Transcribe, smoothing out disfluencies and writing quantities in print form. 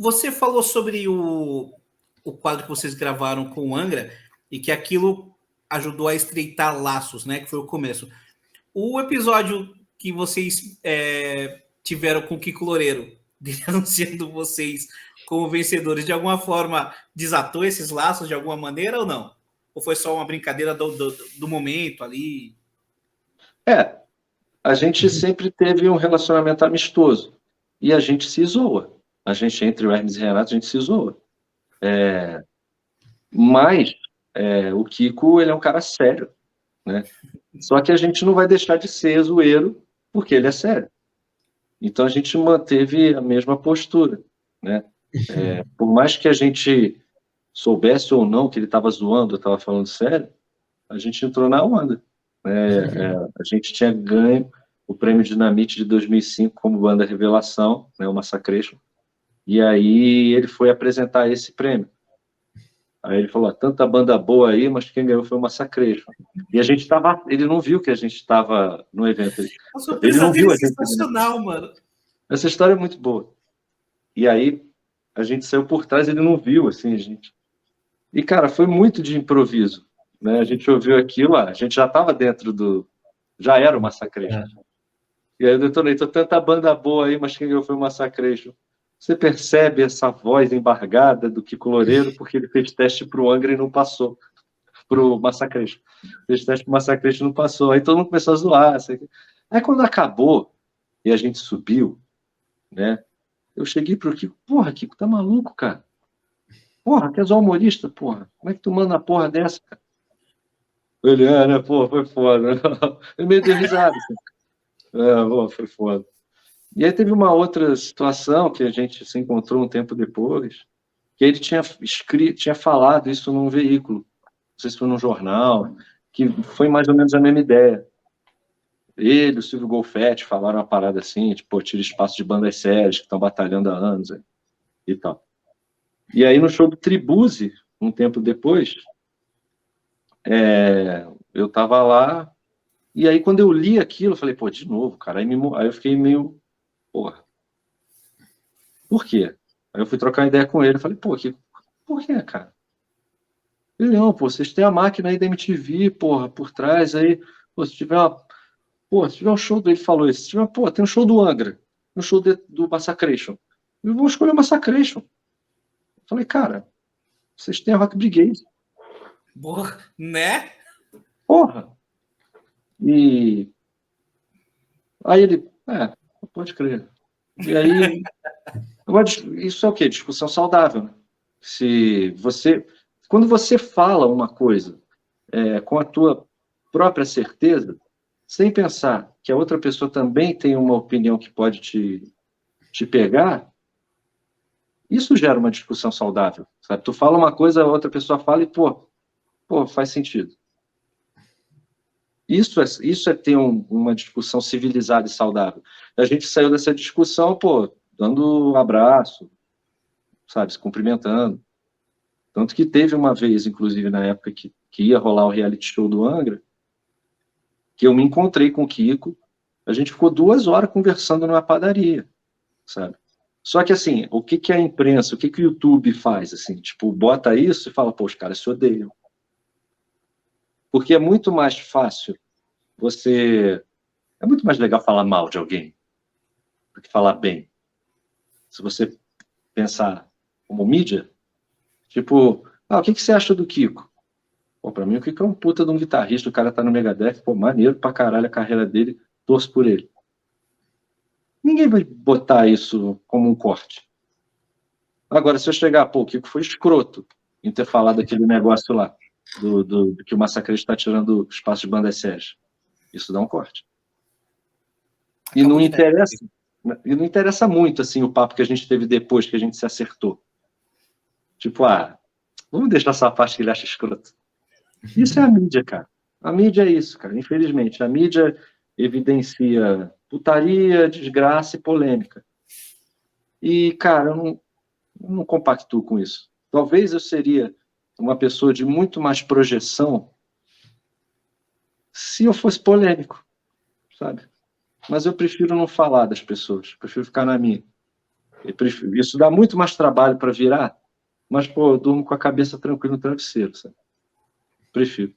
Você falou sobre o quadro que vocês gravaram com o Angra e que aquilo ajudou a estreitar laços, né? Que foi o começo. O episódio que vocês tiveram com o Kiko Loureiro, denunciando vocês como vencedores, de alguma forma desatou esses laços de alguma maneira ou não? Ou foi só uma brincadeira do momento ali? A gente sempre teve um relacionamento amistoso e a gente se zoa. A gente, entre o Hermes e o Renato, a gente se zoa. Mas o Kiko, ele é um cara sério, né? Só que a gente não vai deixar de ser zoeiro porque ele é sério. Então a gente manteve a mesma postura, né? Por mais que a gente soubesse ou não que ele estava zoando, estava falando sério, a gente entrou na onda. A gente tinha ganho o Prêmio Dinamite de 2005 como banda revelação, né, o Massacration, e aí ele foi apresentar esse prêmio. Aí ele falou, tanta banda boa aí, mas quem ganhou foi o Massacration. E a gente estava, ele não viu que a gente estava no evento. A Ele surpresa não dele viu é a gente. sensacional, mano. Essa história é muito boa. E aí a gente saiu por trás, ele não viu, assim, a gente. E, cara, foi muito de improviso, né? A gente ouviu aquilo, a gente já estava dentro do... Já era o Massacration. E aí eu detonei, tanta banda boa aí, mas quem ganhou foi o Massacration. Você percebe essa voz embargada do Kiko Loureiro, porque ele fez teste para o Angra e não passou, para o Massacration. Fez teste para o Massacration e não passou. Aí todo mundo começou a zoar. Assim. Aí quando acabou e a gente subiu, né? Eu cheguei pro Kiko, porra, Kiko, tá maluco, cara? Porra, quer zoar humorista, porra? Como é que tu manda uma porra dessa, cara? Ele, né, porra, foi foda. Eu meio deu risada, assim. Pô, foi foda. E aí teve uma outra situação que a gente se encontrou um tempo depois, que ele tinha tinha falado isso num veículo, não sei se foi num jornal, que foi mais ou menos a mesma ideia. Ele, o Silvio Golfetti falaram uma parada assim, tipo, tira espaço de bandas sérias que estão batalhando há anos e tal. E aí no show do Tribuse, um tempo depois, eu tava lá, e aí quando eu li aquilo, eu falei, pô, de novo, cara. Aí eu fiquei meio, porra, por quê? Aí eu fui trocar ideia com ele, eu falei, pô, por quê, cara? Ele, não, pô, vocês têm a máquina aí da MTV, porra, por trás, aí, pô, se tiver um show dele, falou isso, se tiver, pô, tem um show do Angra, um show do Massacration, eu vou escolher o Massacration. Eu falei, cara, vocês têm a Rock Brigade. Porra, né? Porra! E aí ele, pode crer. E aí, agora, isso é o quê? Discussão saudável, né? Quando você fala uma coisa com a tua própria certeza, sem pensar que a outra pessoa também tem uma opinião que pode te pegar, isso gera uma discussão saudável, sabe? Tu fala uma coisa, a outra pessoa fala e, pô, faz sentido. Isso é ter uma discussão civilizada e saudável. A gente saiu dessa discussão, pô, dando abraço, sabe, se cumprimentando. Tanto que teve uma vez, inclusive, na época que ia rolar o reality show do Angra, que eu me encontrei com o Kiko, a gente ficou 2 horas conversando numa padaria, sabe? Só que, assim, o que a imprensa, o que o YouTube faz, assim, tipo, bota isso e fala, pô, os caras se odeiam. Porque é muito mais fácil é muito mais legal falar mal de alguém do que falar bem. Se você pensar como mídia, tipo, o que você acha do Kiko? Pô, pra mim o Kiko é um puta de um guitarrista, o cara tá no Megadeth, pô, maneiro pra caralho a carreira dele, torço por ele. Ninguém vai botar isso como um corte. Agora, se eu chegar, pô, o Kiko foi escroto em ter falado aquele negócio lá, do que o Massacre está tirando espaço de bandas sérias. Isso dá um corte. E não interessa muito, assim, o papo que a gente teve depois que a gente se acertou. Tipo, vamos deixar essa parte que ele acha escroto. Isso é a mídia, cara. A mídia é isso, cara. Infelizmente, a mídia evidencia putaria, desgraça e polêmica. E, cara, eu não compactuo com isso. Talvez eu seria uma pessoa de muito mais projeção se eu fosse polêmico, sabe? Mas eu prefiro não falar das pessoas, prefiro ficar na minha. Eu prefiro. Isso dá muito mais trabalho para virar, mas, pô, eu durmo com a cabeça tranquila no travesseiro, sabe? Prefiro.